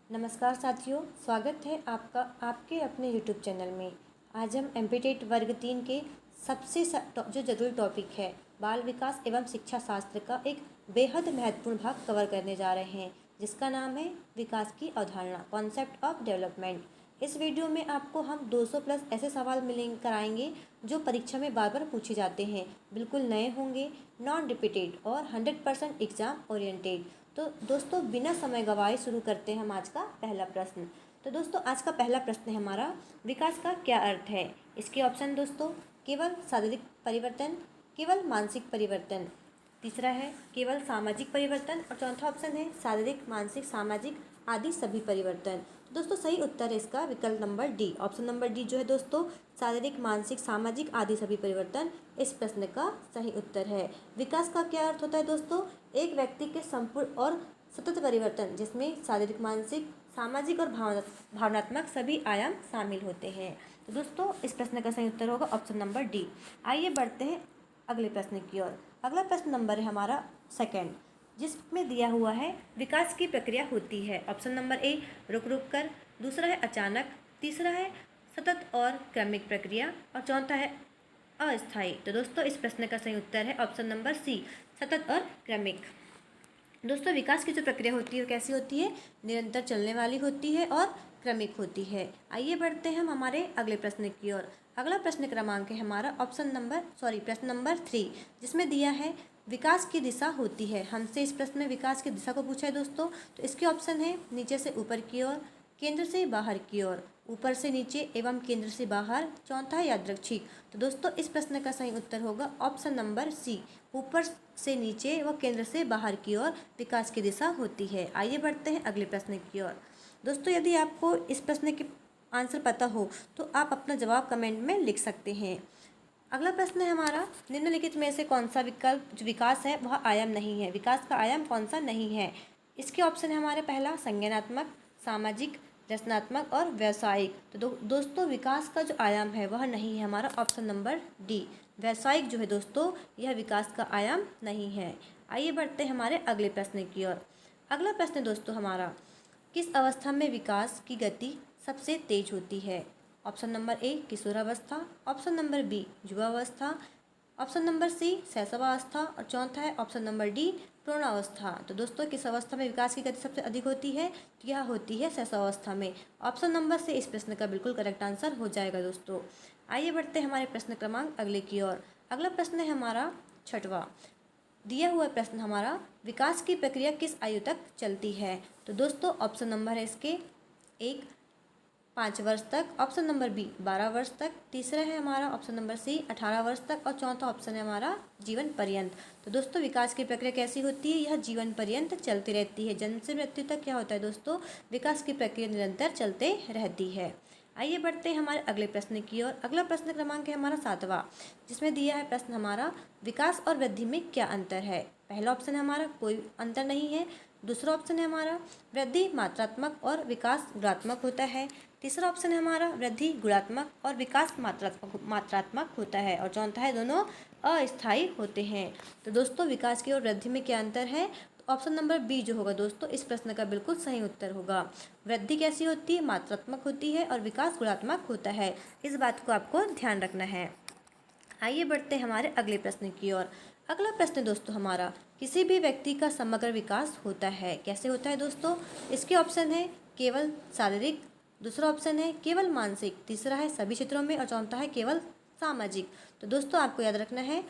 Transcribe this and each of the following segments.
नमस्कार साथियों, स्वागत है आपका आपके अपने YouTube चैनल में। आज हम एमपीटेट वर्ग 3 के सबसे जो जरूरी टॉपिक है बाल विकास एवं शिक्षा शास्त्र का एक बेहद महत्वपूर्ण भाग कवर करने जा रहे हैं, जिसका नाम है विकास की अवधारणा, कॉन्सेप्ट ऑफ डेवलपमेंट। इस वीडियो में आपको हम 200 प्लस ऐसे सवाल कराएंगे जो परीक्षा में बार बार पूछे जाते हैं, बिल्कुल नए होंगे, नॉन रिपीटेड और 100% एग्जाम ओरिएंटेड। तो दोस्तों बिना समय गवाए शुरू करते हैं हम आज का पहला प्रश्न। तो दोस्तों आज का पहला प्रश्न है हमारा, विकास का क्या अर्थ है। इसके ऑप्शन दोस्तों, केवल शारीरिक परिवर्तन, केवल मानसिक परिवर्तन, तीसरा है केवल सामाजिक परिवर्तन और चौथा ऑप्शन है शारीरिक, मानसिक, सामाजिक आदि सभी परिवर्तन। तो दोस्तों सही उत्तर है इसका विकल्प number D, option number D जो है दोस्तों, शारीरिक, मानसिक, सामाजिक आदि सभी परिवर्तन इस प्रश्न का सही उत्तर है। विकास का क्या अर्थ होता है दोस्तों, एक व्यक्ति के संपूर्ण और सतत परिवर्तन जिसमें शारीरिक, मानसिक, सामाजिक और भावनात्मक सभी आयाम शामिल होते हैं। तो दोस्तों इस प्रश्न का सही उत्तर होगा ऑप्शन नंबर डी। आइए बढ़ते हैं अगले प्रश्न की ओर। अगला प्रश्न नंबर है हमारा सेकंड, जिसमें दिया हुआ है विकास की प्रक्रिया होती है। ऑप्शन नंबर ए रुक रुक कर, दूसरा है अचानक, तीसरा है सतत और क्रमिक प्रक्रिया और चौथा है अस्थायी। तो दोस्तों इस प्रश्न का सही उत्तर है ऑप्शन नंबर सी, सतत और क्रमिक। दोस्तों विकास की जो प्रक्रिया होती है वो कैसी होती है, निरंतर चलने वाली होती है और क्रमिक होती है। आइए बढ़ते हैं हम हमारे अगले प्रश्न की ओर। अगला प्रश्न क्रमांक है हमारा प्रश्न नंबर 3, जिसमें दिया है विकास की दिशा होती है। हमसे इस प्रश्न में विकास की दिशा को पूछा है दोस्तों। तो इसके ऑप्शन है नीचे से ऊपर की ओर, केंद्र से बाहर की ओर, ऊपर से नीचे एवं केंद्र से बाहर, चौथा है यादृच्छिक। तो दोस्तों इस प्रश्न का सही उत्तर होगा ऑप्शन नंबर सी, ऊपर से नीचे व केंद्र से बाहर की ओर विकास की दिशा होती है। आइए बढ़ते हैं अगले प्रश्न की ओर। दोस्तों यदि आपको इस प्रश्न के आंसर पता हो तो आप अपना जवाब कमेंट में लिख सकते हैं। अगला प्रश्न है हमारा, निम्नलिखित में से कौन सा विकल्प जो विकास है वह आयाम नहीं है, विकास का आयाम कौन सा नहीं है। इसके ऑप्शन है हमारे पहला संज्ञानात्मक, सामाजिक, रचनात्मक और व्यावसायिक। तो दोस्तों विकास का जो आयाम है वह नहीं है हमारा ऑप्शन नंबर डी, व्यावसायिक जो है दोस्तों यह विकास का आयाम नहीं है। आइए बढ़ते हैं हमारे अगले प्रश्न की ओर। अगला प्रश्न दोस्तों हमारा, किस अवस्था में विकास की गति सबसे तेज होती है। ऑप्शन नंबर ए किशोरावस्था, ऑप्शन नंबर बी युवावस्था, ऑप्शन नंबर सी शैशवावस्था और चौथा है ऑप्शन नंबर डी पूर्णावस्था। तो दोस्तों किस अवस्था में विकास की गति सबसे अधिक होती है, तो यह होती है शैशवावस्था में। ऑप्शन नंबर से इस प्रश्न का बिल्कुल करेक्ट आंसर हो जाएगा दोस्तों। आइए बढ़ते हैं हमारे प्रश्न क्रमांक अगले की ओर। अगला प्रश्न है हमारा छठवां, दिया हुआ प्रश्न हमारा, विकास की प्रक्रिया किस आयु तक चलती है। तो दोस्तों ऑप्शन नंबर है इसके 5 वर्ष तक, ऑप्शन नंबर बी 12 वर्ष तक, तीसरा है हमारा ऑप्शन नंबर सी 18 वर्ष तक और चौथा ऑप्शन है हमारा जीवन पर्यंत। तो दोस्तों विकास की प्रक्रिया कैसी होती है, यह जीवन पर्यंत चलती रहती है। जन्म से मृत्यु तक क्या होता है दोस्तों, विकास की प्रक्रिया निरंतर चलते रहती है। आइए बढ़ते हैं हमारे अगले प्रश्न की ओर। अगला प्रश्न क्रमांक है हमारा 7वां, जिसमें दिया है प्रश्न हमारा, विकास और वृद्धि में क्या अंतर है। पहला ऑप्शन है हमारा कोई अंतर नहीं है, दूसरा ऑप्शन है हमारा वृद्धि मात्रात्मक और विकास गुणात्मक होता है, तीसरा ऑप्शन है हमारा वृद्धि गुणात्मक और विकास मात्रात्मक होता है और चौथा है दोनों अस्थायी होते हैं। तो दोस्तों विकास की और वृद्धि में क्या अंतर है, तो ऑप्शन नंबर बी जो होगा दोस्तों इस प्रश्न का बिल्कुल सही उत्तर होगा। वृद्धि कैसी होती है, मात्रात्मक होती है और विकास गुणात्मक होता है। इस बात को आपको ध्यान रखना है। आइए बढ़ते हैं हमारे अगले प्रश्न की ओर। अगला प्रश्न दोस्तों हमारा, किसी भी व्यक्ति का समग्र विकास होता है, कैसे होता है दोस्तों। इसके ऑप्शन है केवल शारीरिक, दूसरा ऑप्शन है केवल मानसिक, तीसरा है सभी क्षेत्रों में और चौथा है केवल सामाजिक। तो दोस्तों आपको याद रखना है,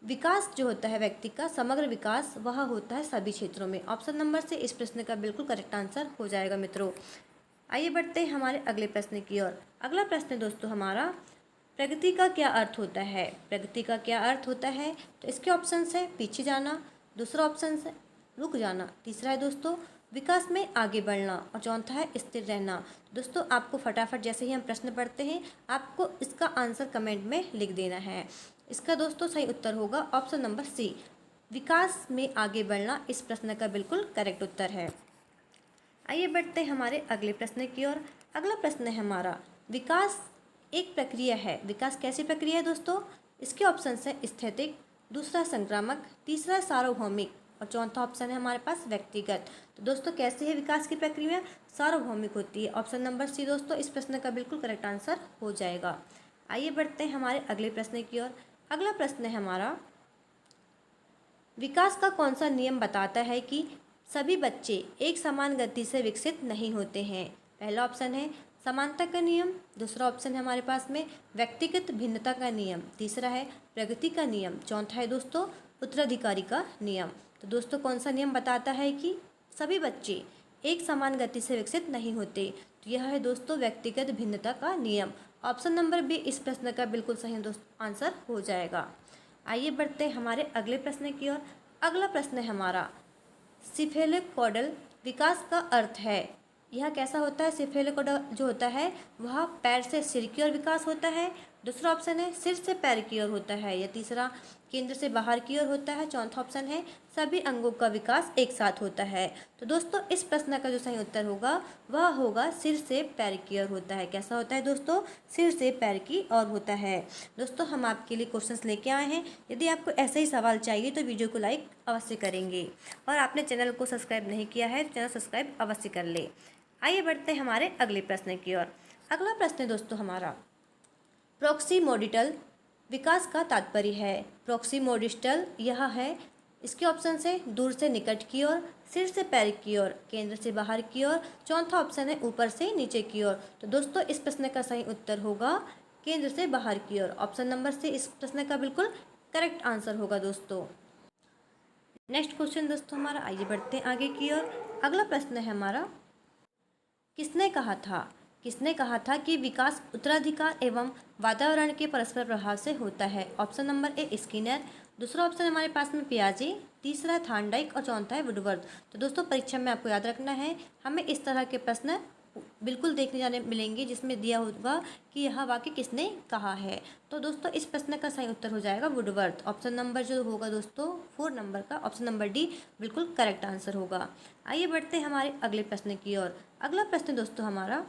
विकास जो होता है व्यक्ति का समग्र विकास वह होता है सभी क्षेत्रों में। ऑप्शन नंबर से इस प्रश्न का बिल्कुल करेक्ट आंसर हो जाएगा मित्रों। आइए बढ़ते हैं हमारे अगले प्रश्न की ओर। अगला प्रश्न दोस्तों हमारा, प्रगति का क्या अर्थ होता है। प्रगति का क्या अर्थ होता है, तो इसके ऑप्शन है पीछे जाना, दूसरा ऑप्शन है रुक जाना, तीसरा है दोस्तों विकास में आगे बढ़ना और चौथा है स्थिर रहना। दोस्तों आपको फटाफट जैसे ही हम प्रश्न पढ़ते हैं आपको इसका आंसर कमेंट में लिख देना है। इसका दोस्तों सही उत्तर होगा ऑप्शन नंबर सी, विकास में आगे बढ़ना इस प्रश्न का बिल्कुल करेक्ट उत्तर है। आइए बढ़ते हैं हमारे अगले प्रश्न की ओर। अगला प्रश्न है हमारा, विकास एक प्रक्रिया है, विकास कैसी प्रक्रिया है दोस्तों। इसके ऑप्शन है स्थैतिक, दूसरा संक्रामक, तीसरा सार्वभौमिक और चौथा ऑप्शन है हमारे पास व्यक्तिगत। तो दोस्तों कैसी है विकास की प्रक्रिया? सार्वभौमिक होती है। ऑप्शन नंबर सी दोस्तों इस प्रश्न का बिल्कुल करेक्ट आंसर हो जाएगा। आइए बढ़ते हैं हमारे अगले प्रश्न की ओर। अगला प्रश्न है हमारा, विकास का कौन सा नियम बताता है कि सभी बच्चे एक समान गति से विकसित नहीं होते हैं? पहला ऑप्शन है समानता का नियम, दूसरा ऑप्शन है हमारे पास में व्यक्तिगत भिन्नता का नियम, तीसरा है प्रगति का नियम, चौथा है दोस्तों उत्तराधिकारी का नियम। तो दोस्तों कौन सा नियम बताता है कि सभी बच्चे एक समान गति से विकसित नहीं होते? तो यह है दोस्तों व्यक्तिगत भिन्नता का नियम। ऑप्शन नंबर बी इस प्रश्न का बिल्कुल सही दोस्तों आंसर हो जाएगा। आइए बढ़ते हैं हमारे अगले प्रश्न की ओर। अगला प्रश्न है हमारा, सिफेलोपोडल विकास का अर्थ है। यह कैसा होता है? सिफेलोपोडल जो होता है वह पैर से सिर की ओर विकास होता है, दूसरा ऑप्शन है सिर से पैर की ओर होता है, या तीसरा केंद्र से बाहर की ओर होता है, चौथा ऑप्शन है सभी अंगों का विकास एक साथ होता है। तो दोस्तों इस प्रश्न का जो सही उत्तर होगा वह होगा सिर से पैर की ओर होता है। कैसा होता है दोस्तों? सिर से पैर की ओर होता है। दोस्तों हम आपके लिए क्वेश्चंस लेके आए हैं। यदि आपको ऐसे ही सवाल चाहिए तो वीडियो को लाइक अवश्य करेंगे, और आपने चैनल को सब्सक्राइब नहीं किया है तो चैनल सब्सक्राइब अवश्य कर ले। आइए बढ़ते हैं हमारे अगले प्रश्न की ओर। अगला प्रश्न है दोस्तों हमारा, प्रॉक्सिमोडिटल विकास का तात्पर्य है। प्रॉक्सिमोडिस्टल यह है, इसके ऑप्शन से दूर से निकट की ओर, सिर से पैर की ओर, केंद्र से बाहर की ओर, चौथा ऑप्शन है ऊपर से नीचे की ओर। तो दोस्तों इस प्रश्न का सही उत्तर होगा केंद्र से बाहर की ओर। ऑप्शन नंबर से इस प्रश्न का बिल्कुल करेक्ट आंसर होगा दोस्तों। नेक्स्ट क्वेश्चन दोस्तों हमारा, आइए बढ़ते हैं आगे की ओर। अगला प्रश्न है हमारा, किसने कहा था? किसने कहा था कि विकास उत्तराधिकार एवं वातावरण के परस्पर प्रभाव से होता है? ऑप्शन नंबर ए स्किनर, दूसरा ऑप्शन हमारे पास में पियाजे, तीसरा थार्नडाइक और चौथा है वुडवर्थ। तो दोस्तों परीक्षा में आपको याद रखना है, हमें इस तरह के प्रश्न बिल्कुल देखने जाने मिलेंगे जिसमें दिया होगा कि यह वाक्य किसने कहा है। तो दोस्तों इस प्रश्न का सही उत्तर हो जाएगा वुडवर्थ। ऑप्शन नंबर जो होगा दोस्तों 4 नंबर का ऑप्शन नंबर डी बिल्कुल करेक्ट आंसर होगा। आइए बढ़ते हैं हमारे अगले प्रश्न की ओर। अगला प्रश्न दोस्तों हमारा,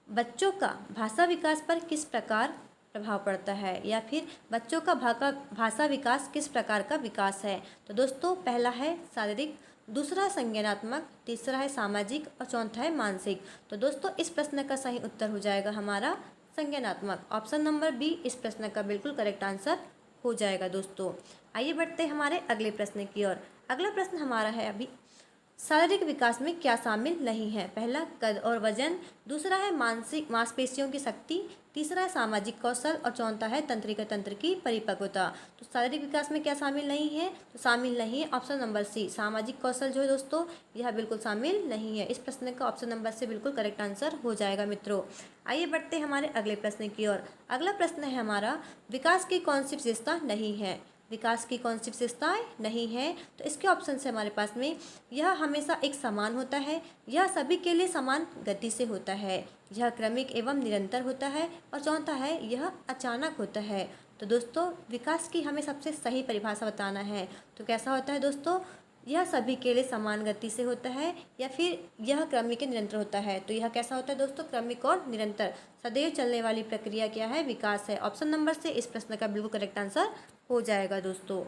बच्चों का भाषा विकास पर किस प्रकार प्रभाव पड़ता है, या फिर बच्चों का भाषा विकास किस प्रकार का विकास है? तो दोस्तों पहला है शारीरिक, दूसरा संज्ञानात्मक, तीसरा है सामाजिक और चौथा है मानसिक। तो दोस्तों इस प्रश्न का सही उत्तर हो जाएगा हमारा संज्ञानात्मक। ऑप्शन नंबर बी इस प्रश्न का बिल्कुल करेक्ट आंसर हो जाएगा दोस्तों। आइए बढ़ते हैं हमारे अगले प्रश्न की ओर। अगला प्रश्न हमारा है अभी, शारीरिक विकास में क्या शामिल नहीं है? पहला कद और वजन, दूसरा है मानसिक मांसपेशियों की शक्ति, तीसरा है सामाजिक कौशल और चौथा है तंत्रिका तंत्र की परिपक्वता। तो शारीरिक विकास में क्या शामिल नहीं है? तो शामिल नहीं है ऑप्शन नंबर सी सामाजिक कौशल जो है दोस्तों यह बिल्कुल शामिल नहीं है। इस प्रश्न का ऑप्शन नंबर से बिल्कुल करेक्ट आंसर हो जाएगा मित्रों। आइए बढ़ते हैं हमारे अगले प्रश्न की ओर। अगला प्रश्न है हमारा, विकास की कौन सी विशेषता नहीं है? विकास की कौन सी विशेषताएं नहीं है? तो इसके ऑप्शन से हमारे पास में यह हमेशा एक समान होता है, यह सभी के लिए समान गति से होता है, यह क्रमिक एवं निरंतर होता है और चौथा है यह अचानक होता है। तो दोस्तों विकास की हमें सबसे सही परिभाषा बताना है। तो कैसा होता है दोस्तों? यह सभी के लिए समान गति से होता है, या फिर यह क्रमिक निरंतर होता है। तो यह कैसा होता है दोस्तों? क्रमिक और निरंतर सदैव चलने वाली प्रक्रिया क्या है? विकास है। ऑप्शन नंबर से इस प्रश्न का बिल्कुल करेक्ट आंसर हो जाएगा दोस्तों।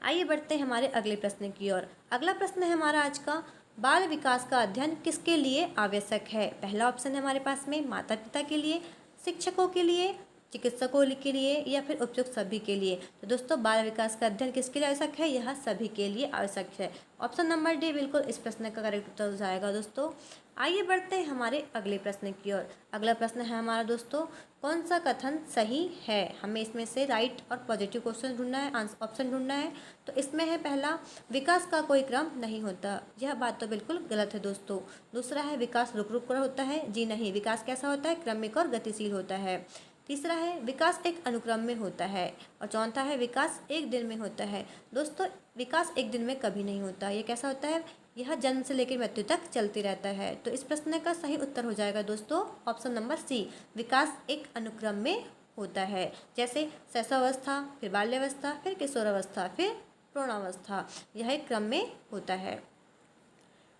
आइए बढ़ते हैं हमारे अगले प्रश्न की ओर। अगला प्रश्न है हमारा आज का, बाल विकास का अध्ययन किसके लिए आवश्यक है? पहला ऑप्शन है हमारे पास में माता पिता के लिए, शिक्षकों के लिए, चिकित्सकों के लिए या फिर उपयुक्त सभी के लिए। तो दोस्तों बाल विकास का अध्ययन किसके लिए आवश्यक है? यह सभी के लिए आवश्यक है। ऑप्शन नंबर डी बिल्कुल इस प्रश्न का करेक्ट उत्तर हो जाएगा दोस्तों। आइए बढ़ते हैं हमारे अगले प्रश्न की ओर। अगला प्रश्न है हमारा दोस्तों, कौन सा कथन सही है? हमें इसमें से राइट और पॉजिटिव क्वेश्चन ढूंढना है, ऑप्शन ढूंढना है। तो इसमें है पहला, विकास का कोई क्रम नहीं होता। यह बात तो बिल्कुल गलत है दोस्तों। दूसरा है विकास रुक रुक कर होता है। जी नहीं, विकास कैसा होता है? क्रमिक और गतिशील होता है। तीसरा है विकास एक अनुक्रम में होता है और चौथा है विकास एक दिन में होता है। दोस्तों विकास एक दिन में कभी नहीं होता। ये कैसा होता है? यह जन्म से लेकर मृत्यु तक चलती रहता है। तो इस प्रश्न का सही उत्तर हो जाएगा दोस्तों ऑप्शन नंबर सी, विकास एक अनुक्रम में होता है। जैसे शैशवावस्था, फिर बाल्यावस्था, फिर किशोरावस्था, फिर प्रौढ़ावस्था, यह एक क्रम में होता है।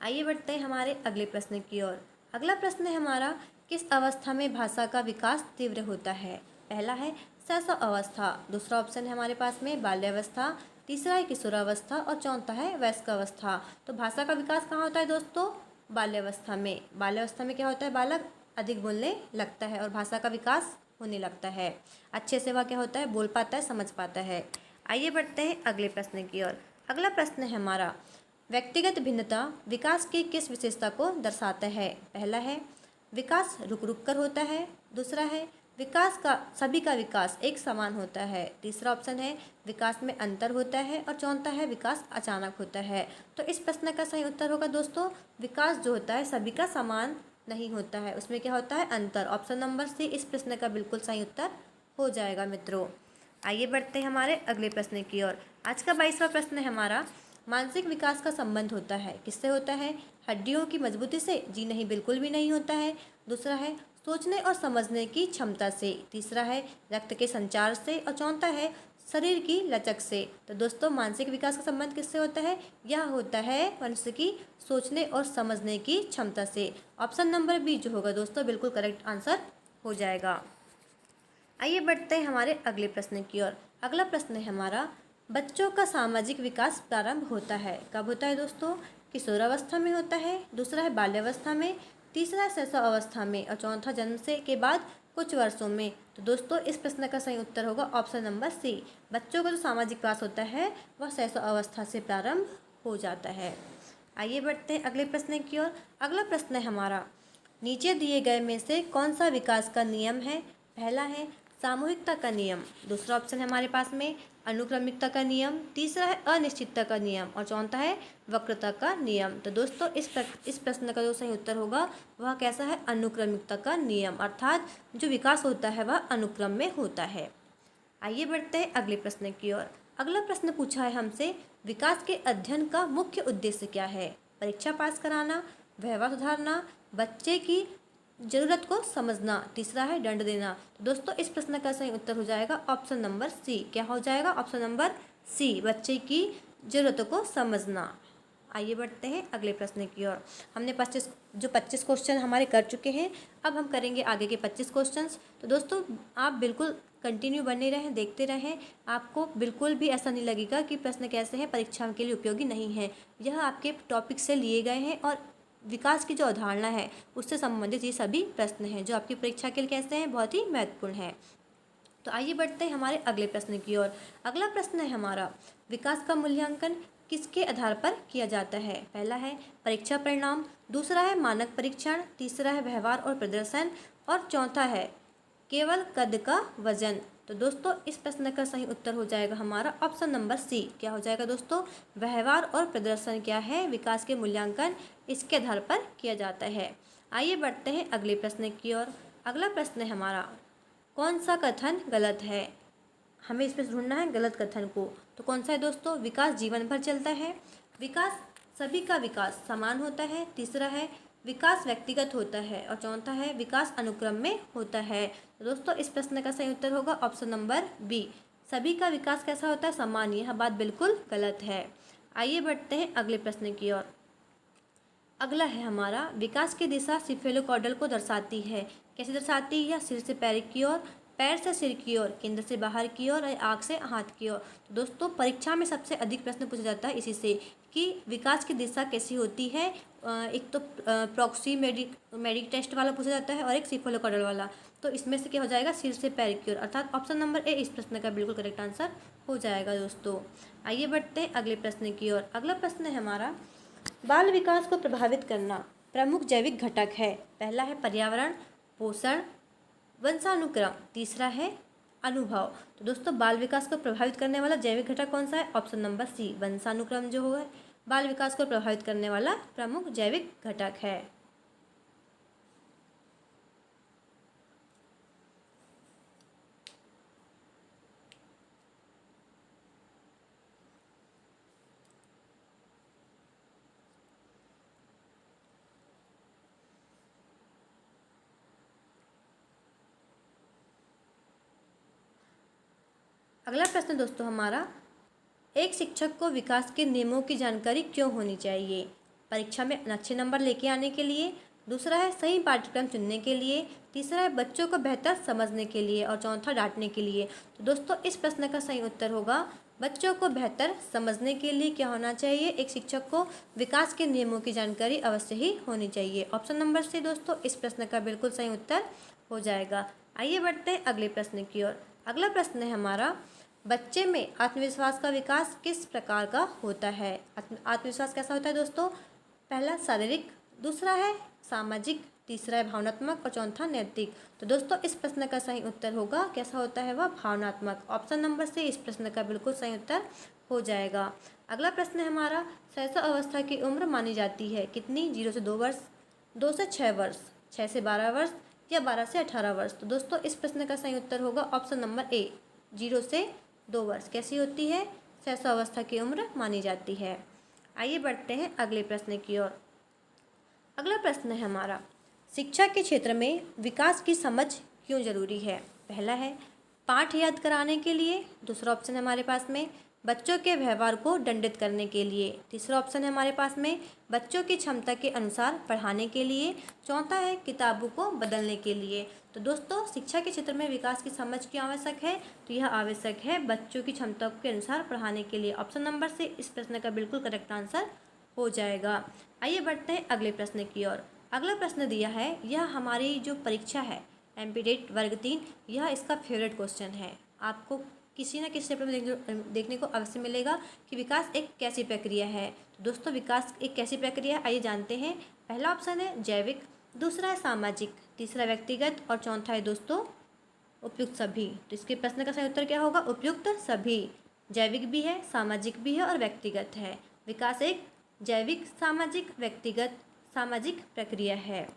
आइए बढ़ते हैं हमारे अगले प्रश्न की ओर। अगला प्रश्न है हमारा, किस अवस्था में भाषा का विकास तीव्र होता है? पहला है शैशव अवस्था, दूसरा ऑप्शन है हमारे पास में बाल्यावस्था, तीसरा है किशोरावस्था और चौथा है वयस्कावस्था। तो भाषा का विकास कहाँ होता है दोस्तों? बाल्यावस्था में। बाल्यावस्था में क्या होता है? बालक अधिक बोलने लगता है और भाषा का विकास होने लगता है। अच्छे से वह क्या होता है? बोल पाता है, समझ पाता है। आइए बढ़ते हैं अगले प्रश्न की ओर। अगला प्रश्न है हमारा, व्यक्तिगत भिन्नता विकास की किस विशेषता को दर्शाता है? पहला है विकास रुक रुक कर होता है। दूसरा है विकास का सभी का विकास एक समान होता है। तीसरा ऑप्शन है विकास में अंतर होता है और चौथा है विकास अचानक होता है। तो इस प्रश्न का सही उत्तर होगा दोस्तों, विकास जो होता है सभी का समान नहीं होता है, उसमें क्या होता है? अंतर। ऑप्शन नंबर सी इस प्रश्न का बिल्कुल सही उत्तर हो जाएगा मित्रों। आइए बढ़ते हैं हमारे अगले प्रश्न की ओर। आज का 22वां प्रश्न है हमारा, मानसिक विकास का संबंध होता है किससे होता है? हड्डियों की मजबूती से? जी नहीं, बिल्कुल भी नहीं होता है। दूसरा है सोचने और समझने की क्षमता से। तीसरा है रक्त के संचार से और चौथा है शरीर की लचक से। तो दोस्तों मानसिक विकास का संबंध किससे होता है? यह होता है मनुष्य की सोचने और समझने की क्षमता से। ऑप्शन नंबर बी जो होगा दोस्तों बिल्कुल करेक्ट आंसर हो जाएगा। आइए बढ़ते हैं हमारे अगले प्रश्न की ओर। अगला प्रश्न है हमारा, बच्चों का सामाजिक विकास प्रारंभ होता है कब होता है दोस्तों? किशोरावस्था में होता है। दूसरा है बाल्यावस्था में। तीसरा है शैशवावस्था में और चौथा जन्म से के बाद कुछ वर्षों में। तो दोस्तों इस प्रश्न का सही उत्तर होगा ऑप्शन नंबर सी। बच्चों का जो सामाजिक विकास होता है वह शैशवावस्था से प्रारंभ हो जाता है। आइए बढ़ते हैं अगले प्रश्न की ओर। अगला प्रश्न है हमारा, नीचे दिए गए में से कौन सा विकास का नियम है? पहला है सामूहिकता का नियम। दूसरा ऑप्शन है हमारे पास में अनुक्रमिकता का नियम। तीसरा है अनिश्चितता का नियम और चौथा है वक्रता का नियम। तो दोस्तों इस प्रश्न का जो सही उत्तर होगा वह कैसा है? अनुक्रमिकता का नियम, अर्थात जो विकास होता है वह अनुक्रम में होता है। आइए बढ़ते हैं अगले प्रश्न की ओर। अगला प्रश्न पूछा है हमसे, विकास के अध्ययन का मुख्य उद्देश्य क्या है? परीक्षा पास कराना, व्यवहार सुधारना, बच्चे की जरूरत को समझना। तीसरा है दंड देना। तो दोस्तों इस प्रश्न का सही उत्तर हो जाएगा ऑप्शन नंबर सी। क्या हो जाएगा? ऑप्शन नंबर सी, बच्चे की जरूरतों को समझना। आइए बढ़ते हैं अगले प्रश्न की ओर। हमने 25 क्वेश्चन हमारे कर चुके हैं, अब हम करेंगे आगे के 25 क्वेश्चंस। तो दोस्तों आप बिल्कुल कंटिन्यू बने रहें, देखते रहें, आपको बिल्कुल भी ऐसा नहीं लगेगा कि प्रश्न कैसे हैं, परीक्षा के लिए उपयोगी नहीं है। यह आपके टॉपिक से लिए गए हैं और विकास की जो अवधारणा है उससे संबंधित ये सभी प्रश्न हैं जो आपकी परीक्षा के लिए कैसे हैं, बहुत ही महत्वपूर्ण है। तो आइए बढ़ते हैं हमारे अगले प्रश्न की ओर। अगला प्रश्न है हमारा, विकास का मूल्यांकन किसके आधार पर किया जाता है? पहला है परीक्षा परिणाम। दूसरा है मानक परीक्षण। तीसरा है व्यवहार और प्रदर्शन और चौथा है केवल कद का वजन। तो दोस्तों इस प्रश्न का सही उत्तर हो जाएगा हमारा ऑप्शन नंबर सी। क्या हो जाएगा दोस्तों? व्यवहार और प्रदर्शन क्या है? विकास के मूल्यांकन इसके आधार पर किया जाता है। आइए बढ़ते हैं अगले प्रश्न की ओर। अगला प्रश्न है हमारा, कौन सा कथन गलत है? हमें इसमें ढूंढना है गलत कथन को। तो कौन सा है दोस्तों? विकास जीवन भर चलता है। विकास सभी का विकास समान होता है। तीसरा है विकास व्यक्तिगत होता है और चौथा है विकास अनुक्रम में होता है। तो दोस्तों इस प्रश्न का सही उत्तर होगा ऑप्शन नंबर बी, सभी का विकास कैसा होता है? समान। यह बात बिल्कुल गलत है। आइए बढ़ते हैं अगले प्रश्न की ओर। अगला है हमारा, विकास की दिशा सिफेलोकॉर्डल को दर्शाती है। कैसे दर्शाती है? सिर से पैर की ओर, पैर से सिर की ओर, केंद्र से बाहर की ओर और आँख से हाथ की ओर। तो दोस्तों परीक्षा में सबसे अधिक प्रश्न पूछा जाता है इसी से कि विकास की दिशा कैसी होती है। एक तो प्रॉक्सी मेडिक टेस्ट वाला पूछा जाता है और एक सिफेलोकॉर्डल वाला। तो इसमें से क्या हो जाएगा? सिर से पैर की ओर, अर्थात ऑप्शन नंबर ए इस प्रश्न का बिल्कुल करेक्ट आंसर हो जाएगा दोस्तों। आइए बढ़ते हैं अगले प्रश्न की ओर। अगला प्रश्न है हमारा, बाल विकास को प्रभावित करना प्रमुख जैविक घटक है। पहला है पर्यावरण, पोषण, वंशानुक्रम। तीसरा है अनुभव। तो दोस्तों बाल विकास को प्रभावित करने वाला जैविक घटक कौन सा है? ऑप्शन नंबर सी, वंशानुक्रम जो है बाल विकास को प्रभावित करने वाला प्रमुख जैविक घटक है। अगला प्रश्न दोस्तों हमारा, एक शिक्षक को विकास के नियमों की जानकारी क्यों होनी चाहिए? परीक्षा में अच्छे नंबर लेके आने के लिए। दूसरा है सही पाठ्यक्रम चुनने के लिए। तीसरा है बच्चों को बेहतर समझने के लिए और चौथा डांटने के लिए। तो दोस्तों इस प्रश्न का सही उत्तर होगा बच्चों को बेहतर समझने के लिए क्या होना चाहिए? एक शिक्षक को विकास के नियमों की जानकारी अवश्य ही होनी चाहिए। ऑप्शन नंबर सी दोस्तों इस प्रश्न का बिल्कुल सही उत्तर हो जाएगा। आइए बढ़ते हैं अगले प्रश्न की ओर। अगला प्रश्न है हमारा, बच्चे में आत्मविश्वास का विकास किस प्रकार का होता है? आत्मविश्वास कैसा होता है दोस्तों? पहला शारीरिक, दूसरा है सामाजिक, तीसरा है भावनात्मक और चौथा नैतिक। तो दोस्तों इस प्रश्न का सही उत्तर होगा, कैसा होता है वह? भावनात्मक। ऑप्शन नंबर से इस प्रश्न का बिल्कुल सही उत्तर हो जाएगा। अगला प्रश्न है हमारा, शैशव अवस्था की उम्र मानी जाती है कितनी? 0 से 2 वर्ष, 2 से 6 वर्ष, 6 से 12 वर्ष या 12 से 18 वर्ष। तो दोस्तों इस प्रश्न का सही उत्तर होगा ऑप्शन नंबर ए, 0 से 2 वर्ष। कैसी होती है? शैशव अवस्था की उम्र मानी जाती है। आइए बढ़ते हैं अगले प्रश्न की ओर। अगला प्रश्न है हमारा, शिक्षा के क्षेत्र में विकास की समझ क्यों जरूरी है? पहला है पाठ याद कराने के लिए, दूसरा ऑप्शन है हमारे पास में बच्चों के व्यवहार को दंडित करने के लिए, तीसरा ऑप्शन है हमारे पास में बच्चों की क्षमता के अनुसार पढ़ाने के लिए, चौथा है किताबों को बदलने के लिए। तो दोस्तों शिक्षा के क्षेत्र में विकास की समझ क्यों आवश्यक है? तो यह आवश्यक है बच्चों की क्षमता के अनुसार पढ़ाने के लिए। ऑप्शन नंबर से इस प्रश्न का बिल्कुल करेक्ट आंसर हो जाएगा। आइए बढ़ते हैं अगले प्रश्न की ओर। अगला प्रश्न दिया है, यह हमारी जो परीक्षा है एमपीटेट वर्ग 3, यह इसका फेवरेट क्वेश्चन है। आपको किसी न किसी पेपर में देखने को अवश्य मिलेगा कि विकास एक कैसी प्रक्रिया है। तो दोस्तों विकास एक कैसी प्रक्रिया है आइए जानते हैं। पहला ऑप्शन है जैविक, दूसरा है सामाजिक, तीसरा व्यक्तिगत और चौथा है दोस्तों उपयुक्त सभी। तो इसके प्रश्न का सही उत्तर क्या होगा? उपयुक्त सभी। जैविक भी है, सामाजिक भी है और व्यक्तिगत है। विकास एक जैविक, सामाजिक, व्यक्तिगत, सामाजिक प्रक्रिया है।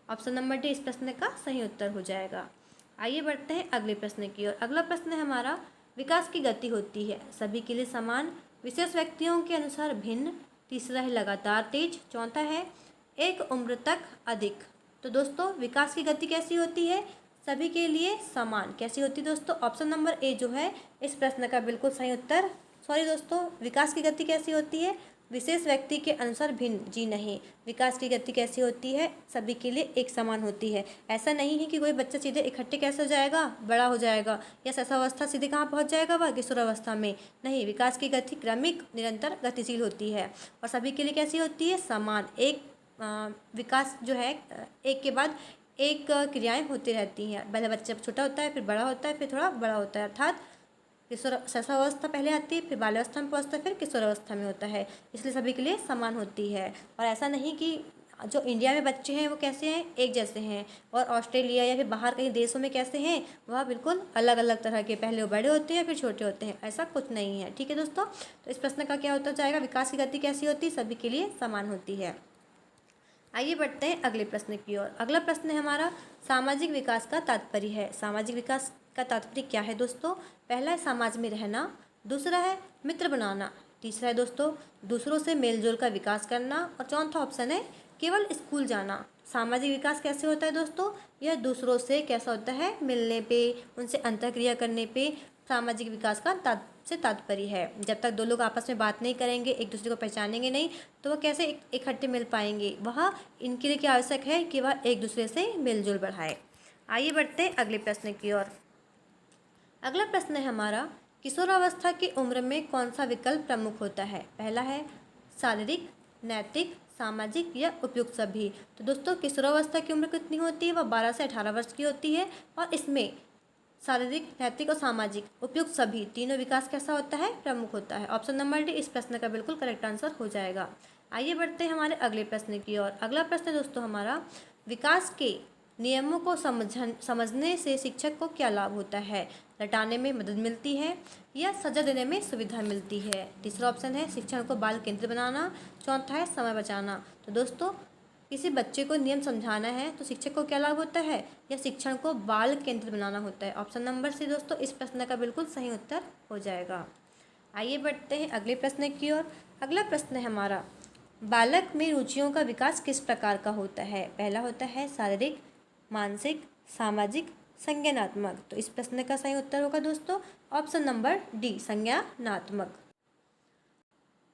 ऑप्शन नंबर डी इस प्रश्न का सही उत्तर हो जाएगा। आइए बढ़ते हैं अगले प्रश्न की ओर। अगला प्रश्न है हमारा, विकास की गति होती है सभी के लिए समान, विशेष व्यक्तियों के अनुसार भिन्न, तीसरा है लगातार तेज, चौथा है एक उम्र तक अधिक। तो दोस्तों विकास की गति कैसी होती है? सभी के लिए समान। कैसी होती है दोस्तों? ऑप्शन नंबर ए जो है इस प्रश्न का बिल्कुल सही उत्तर। सॉरी दोस्तों, विकास की गति कैसी होती है? विशेष व्यक्ति के अनुसार भिन्न, जी नहीं। विकास की गति कैसी होती है? सभी के लिए एक समान होती है। ऐसा नहीं है कि कोई बच्चा सीधे इकट्ठे कैसे हो जाएगा, बड़ा हो जाएगा, या शैशवावस्था सीधे कहाँ पहुँच जाएगा वह? किशोरावस्था में। नहीं, विकास की गति क्रमिक निरंतर गतिशील होती है और सभी के लिए कैसी होती है? समान। एक विकास जो है एक के बाद एक क्रियाएं होती रहती हैं। पहले बच्चा छोटा होता है, फिर बड़ा होता है, फिर थोड़ा बड़ा होता है, अर्थात शैशवावस्था पहले आती है, फिर बाल्यावस्था में पहुंचता है, फिर किशोरावस्था में होता है। इसलिए सभी के लिए समान होती है। और ऐसा नहीं कि जो इंडिया में बच्चे हैं वो कैसे हैं, एक जैसे हैं, और ऑस्ट्रेलिया या फिर बाहर कहीं देशों में कैसे हैं, वह बिल्कुल अलग अलग तरह के, पहले वो बड़े होते हैं फिर छोटे होते हैं। ऐसा कुछ नहीं है। ठीक है दोस्तों, तो इस प्रश्न का क्या होता जाएगा? विकास की गति कैसी होती है? सभी के लिए समान होती है। आइए बढ़ते हैं अगले प्रश्न की ओर। अगला प्रश्न है हमारा, सामाजिक विकास का तात्पर्य है। सामाजिक विकास का तात्पर्य क्या है दोस्तों? पहला है समाज में रहना, दूसरा है मित्र बनाना, तीसरा है दोस्तों दूसरों से मेलजोल का विकास करना और चौथा ऑप्शन है केवल स्कूल जाना। सामाजिक विकास कैसे होता है दोस्तों? यह दूसरों से कैसा होता है? मिलने पे, उनसे अंतःक्रिया करने पे सामाजिक विकास का तात्पर्य है। जब तक दो लोग आपस में बात नहीं करेंगे, एक दूसरे को पहचानेंगे नहीं, तो वह कैसे इकट्ठे मिल पाएंगे? वह इनके लिए क्या आवश्यक है कि वह एक दूसरे से मेलजोल बढ़ाए। आइए बढ़ते हैं अगले प्रश्न की ओर। अगला प्रश्न है हमारा, किशोरावस्था की उम्र में कौन सा विकल्प प्रमुख होता है? पहला है शारीरिक, नैतिक, सामाजिक या उपयुक्त सभी। तो दोस्तों किशोरावस्था की उम्र कितनी होती है? वह 12 से 18 वर्ष की होती है और इसमें शारीरिक, नैतिक और सामाजिक, उपयुक्त सभी तीनों विकास कैसा होता है? प्रमुख होता है। ऑप्शन नंबर डी इस प्रश्न का बिल्कुल करेक्ट आंसर हो जाएगा। आइए बढ़ते हैं हमारे अगले प्रश्न की ओर। अगला प्रश्न दोस्तों हमारा, विकास के नियमों को समझने से शिक्षक को क्या लाभ होता है? रटाने में मदद मिलती है या सजा देने में सुविधा मिलती है? तीसरा ऑप्शन है शिक्षण को बाल केंद्रित बनाना, चौथा है समय बचाना। तो दोस्तों किसी बच्चे को नियम समझाना है तो शिक्षक को क्या लाभ होता है? या शिक्षण को बाल केंद्रित बनाना होता है। ऑप्शन नंबर सी दोस्तों इस प्रश्न का बिल्कुल सही उत्तर हो जाएगा। आइए बढ़ते हैं अगले प्रश्न की ओर। अगला प्रश्न है हमारा, बालक में रुचियों का विकास किस प्रकार का होता है? पहला होता है शारीरिक, मानसिक, सामाजिक, संज्ञानात्मक। तो इस प्रश्न का सही उत्तर होगा दोस्तों ऑप्शन नंबर डी, संज्ञानात्मक।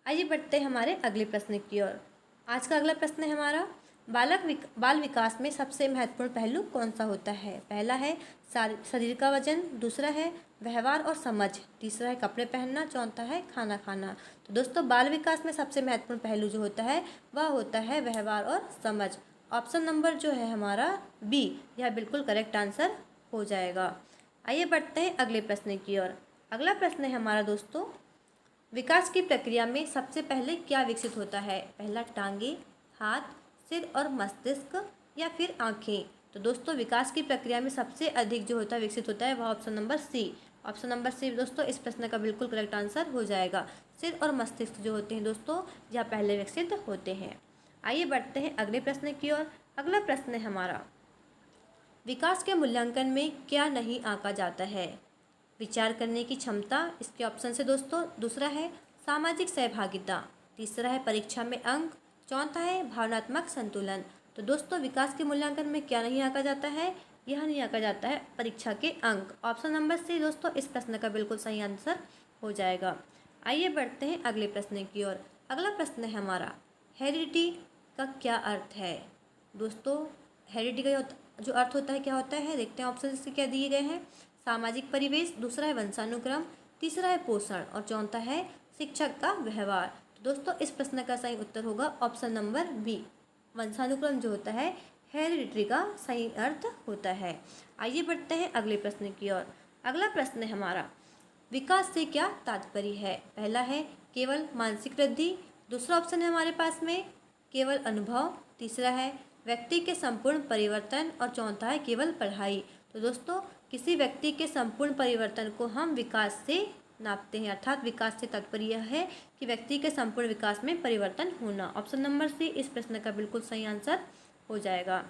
आइए बढ़ते हैं हमारे अगले प्रश्न की ओर। आज का अगला प्रश्न है हमारा, बाल विकास में सबसे महत्वपूर्ण पहलू कौन सा होता है? पहला है शरीर का वजन, दूसरा है व्यवहार और समझ, तीसरा है कपड़े पहनना, चौथा है खाना खाना। तो दोस्तों बाल विकास में सबसे महत्वपूर्ण पहलू जो होता है वह होता है व्यवहार और समझ। ऑप्शन नंबर जो है हमारा बी, यह बिल्कुल करेक्ट आंसर हो जाएगा। आइए बढ़ते हैं अगले प्रश्न की ओर। अगला प्रश्न है हमारा दोस्तों, विकास की प्रक्रिया में सबसे पहले क्या विकसित होता है? पहला टांगे, हाथ, सिर और मस्तिष्क या फिर आँखें? तो दोस्तों विकास की प्रक्रिया में सबसे अधिक जो होता है विकसित होता है वह option number C. Option number C दोस्तों इस प्रश्न का बिल्कुल करेक्ट आंसर हो जाएगा। सिर और मस्तिष्क जो होते हैं दोस्तों यह पहले विकसित होते हैं। आइए बढ़ते हैं अगले प्रश्न की ओर। अगला प्रश्न है हमारा, विकास के मूल्यांकन में क्या नहीं आंका जाता है? विचार करने की क्षमता, इसके ऑप्शन से दोस्तों, दूसरा है सामाजिक सहभागिता, तीसरा है परीक्षा में अंक, चौथा है भावनात्मक संतुलन। तो दोस्तों विकास के मूल्यांकन में क्या नहीं आंका जाता है? यह नहीं आंका जाता है परीक्षा के अंक। ऑप्शन नंबर सी दोस्तों इस प्रश्न का बिल्कुल सही आंसर हो जाएगा। आइए बढ़ते हैं अगले प्रश्न की ओर। अगला प्रश्न है हमारा, हेरिडिटी का क्या अर्थ है? दोस्तों हेरिडिटी का जो अर्थ होता है क्या होता है, देखते हैं ऑप्शन से क्या दिए गए हैं। सामाजिक परिवेश, दूसरा है वंशानुक्रम, तीसरा है पोषण और चौथा है शिक्षक का व्यवहार। तो दोस्तों इस प्रश्न का सही उत्तर होगा ऑप्शन नंबर बी, वंशानुक्रम जो होता है हेरिडिटरी का सही अर्थ होता है। आइए बढ़ते हैं अगले प्रश्न की ओर। अगला प्रश्न है हमारा, विकास से क्या तात्पर्य है? पहला है केवल मानसिक वृद्धि, दूसरा ऑप्शन है हमारे पास में केवल अनुभव, तीसरा है व्यक्ति के संपूर्ण परिवर्तन और चौथा है केवल पढ़ाई। तो दोस्तों किसी व्यक्ति के संपूर्ण परिवर्तन को हम विकास से नापते हैं, अर्थात विकास से तात्पर्य यह है कि व्यक्ति के संपूर्ण विकास में परिवर्तन होना। ऑप्शन नंबर सी इस प्रश्न का बिल्कुल सही आंसर हो जाएगा।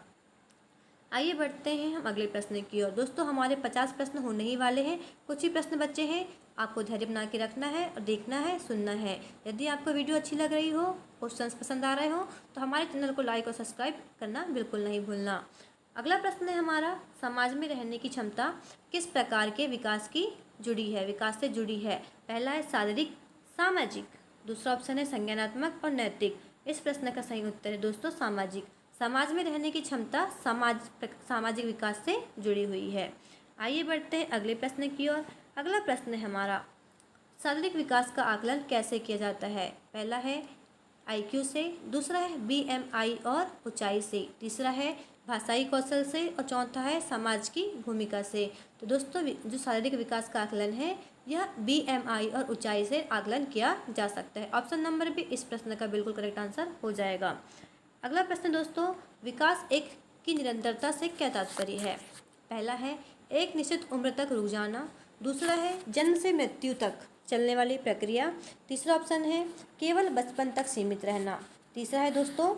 आइए बढ़ते हैं हम अगले प्रश्न की ओर। दोस्तों हमारे 50 प्रश्न होने ही वाले हैं, कुछ ही प्रश्न बचे हैं। आपको धैर्य बना के रखना है और देखना है, सुनना है। यदि आपको वीडियो अच्छी लग रही हो, क्वेश्चंस पसंद आ रहे हो तो हमारे चैनल को लाइक और सब्सक्राइब करना बिल्कुल नहीं भूलना। अगला प्रश्न है हमारा, समाज में रहने की क्षमता किस प्रकार के विकास से जुड़ी है? पहला है शारीरिक, सामाजिक, दूसरा ऑप्शन है संज्ञानात्मक और नैतिक। इस प्रश्न का सही उत्तर है दोस्तों सामाजिक। समाज में रहने की क्षमता सामाजिक विकास से जुड़ी हुई है। आइए बढ़ते हैं अगले प्रश्न की ओर। अगला प्रश्न है हमारा, शारीरिक विकास का आकलन कैसे किया जाता है? पहला है IQ से, दूसरा है BMI और ऊंचाई से, तीसरा है भाषाई कौशल से और चौथा है समाज की भूमिका से। तो दोस्तों जो शारीरिक विकास का आकलन है यह BMI और ऊंचाई से आकलन किया जा सकता है। ऑप्शन नंबर बी इस प्रश्न का बिल्कुल करेक्ट आंसर हो जाएगा। अगला प्रश्न दोस्तों, विकास एक की निरंतरता से क्या तात्पर्य है? पहला है एक निश्चित उम्र तक रुक जाना, दूसरा है जन्म से मृत्यु तक चलने वाली प्रक्रिया, तीसरा ऑप्शन है केवल बचपन तक सीमित रहना, तीसरा है दोस्तों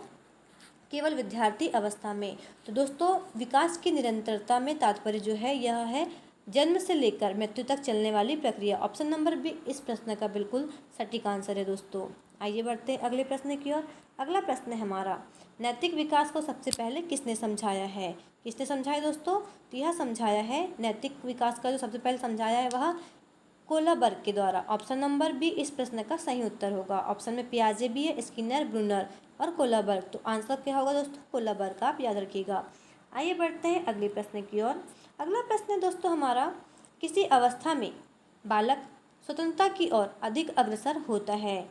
केवल विद्यार्थी अवस्था में। तो दोस्तों विकास की निरंतरता में तात्पर्य जो है यह है जन्म से लेकर मृत्यु तक चलने वाली प्रक्रिया। ऑप्शन नंबर बी इस प्रश्न का बिल्कुल सटीक आंसर है दोस्तों। आइए बढ़ते हैं अगले प्रश्न की ओर। अगला प्रश्न है हमारा, नैतिक विकास को सबसे पहले किसने समझाया है? किसने समझाया दोस्तों? तो यह समझाया है नैतिक विकास का जो सबसे पहले समझाया है वह कोलाबर्ग के द्वारा। ऑप्शन नंबर बी इस प्रश्न का सही उत्तर होगा। ऑप्शन में पियाजे भी है, स्किनर, ब्रूनर और कोलाबर्ग। तो आंसर क्या होगा दोस्तों? कोलाबर्ग का आप याद रखिएगा। आइए बढ़ते हैं अगले प्रश्न की ओर। अगला प्रश्न है दोस्तों हमारा, किसी अवस्था में बालक स्वतंत्रता की ओर अधिक अग्रसर होता है?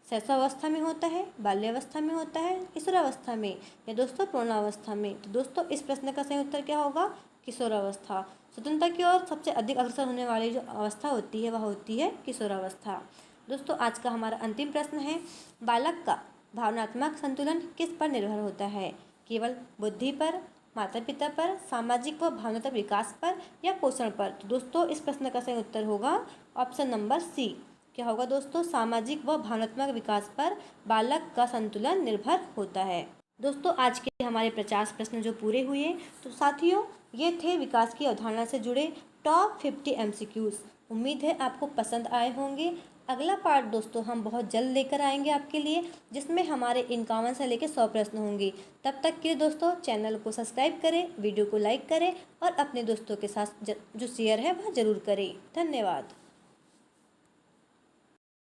शैशवावस्था में होता है, बाल्यावस्था में होता है, किशोरावस्था में या दोस्तों प्रौढ़ावस्था में? तो दोस्तों इस प्रश्न का सही उत्तर क्या होगा? किशोरावस्था। स्वतंत्रता की ओर सबसे अधिक अग्रसर होने वाली जो अवस्था होती है वह होती है किशोरावस्था। दोस्तों आज का हमारा अंतिम प्रश्न है, बालक का भावनात्मक संतुलन किस पर निर्भर होता है? केवल बुद्धि पर, माता पिता पर, सामाजिक व भावनात्मक विकास पर या पोषण पर? तो दोस्तों इस प्रश्न का सही उत्तर होगा ऑप्शन नंबर सी। क्या होगा दोस्तों? सामाजिक व भावनात्मक विकास पर बालक का संतुलन निर्भर होता है। दोस्तों आज के हमारे 50 प्रश्न जो पूरे हुए, तो साथियों ये थे विकास की अवधारणा से जुड़े टॉप 50 MCQs। उम्मीद है आपको पसंद आए होंगे। अगला पार्ट दोस्तों हम बहुत जल्द लेकर आएंगे आपके लिए, जिसमें हमारे 51 से लेकर 100 प्रश्न होंगे। तब तक के दोस्तों चैनल को सब्सक्राइब करें, वीडियो को लाइक करें और अपने दोस्तों के साथ जो शेयर है वह ज़रूर करें। धन्यवाद।